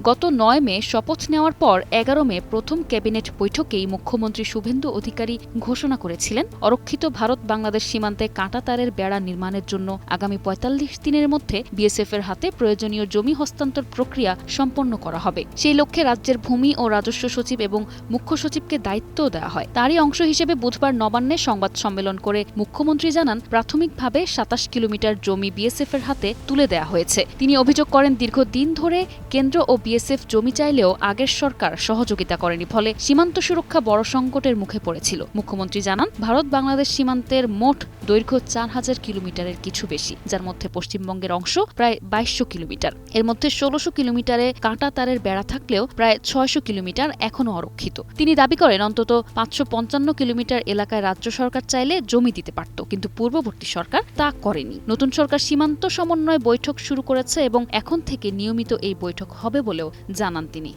গত ৯ মে শপথ নেওয়ার পর ১১ মে প্রথম ক্যাবিনেট বৈঠকেই মুখ্যমন্ত্রী শুভেন্দু অধিকারী ঘোষণা করেছিলেন, অরক্ষিত ভারত-বাংলাদেশ সীমান্তে কাঁটাতারের বেড়া নির্মাণের জন্য আগামী ৪৫ দিনের মধ্যে বিএসএফের হাতে প্রয়োজনীয় জমি হস্তান্তর প্রক্রিয়া সম্পন্ন করা হবে। সেই লক্ষ্যে রাজ্যের ভূমি ও রাজস্ব সচিব এবং মুখ্য সচিবকে দায়িত্বও দেওয়া হয়। তারই অংশ হিসেবে বুধবার নবান্নে সংবাদ সম্মেলন করে মুখ্যমন্ত্রী জানান, প্রাথমিকভাবে ২৭ কিলোমিটার জমি বিএসএফের হাতে তুলে দেওয়া হয়েছে। তিনি অভিযোগ করেন, দীর্ঘদিন ধরে কেন্দ্র ও বিএসএফ জমি চাইলেও আগের সরকার সহযোগিতা করেনি, ফলে সীমান্ত সুরক্ষা বড় সংকটের মুখে পড়েছিল। মুখ্যমন্ত্রী জানান, ভারত-বাংলাদেশ সীমান্তের মোট দৈর্ঘ্য ৪,০০০ কিলোমিটারের কিছু বেশি, যার মধ্যে পশ্চিমবঙ্গের অংশ প্রায় ২২০০ কিলোমিটার। এর মধ্যে ১৬০০ কিলোমিটারে কাঁটা তারের বেড়া থাকলেও প্রায় ৬০০ কিলোমিটার এখনও অরক্ষিত। তিনি দাবি করেন, অন্তত ৫৫৫ কিলোমিটার এলাকায় রাজ্য সরকার চাইলে জমি দিতে পারত, কিন্তু পূর্ববর্তী সরকার তা করেনি। নতুন সরকার সীমান্ত সমন্বয় বৈঠক শুরু করেছে এবং এখন থেকে নিয়মিত এই বৈঠক হবে বলেও জানান তিনি।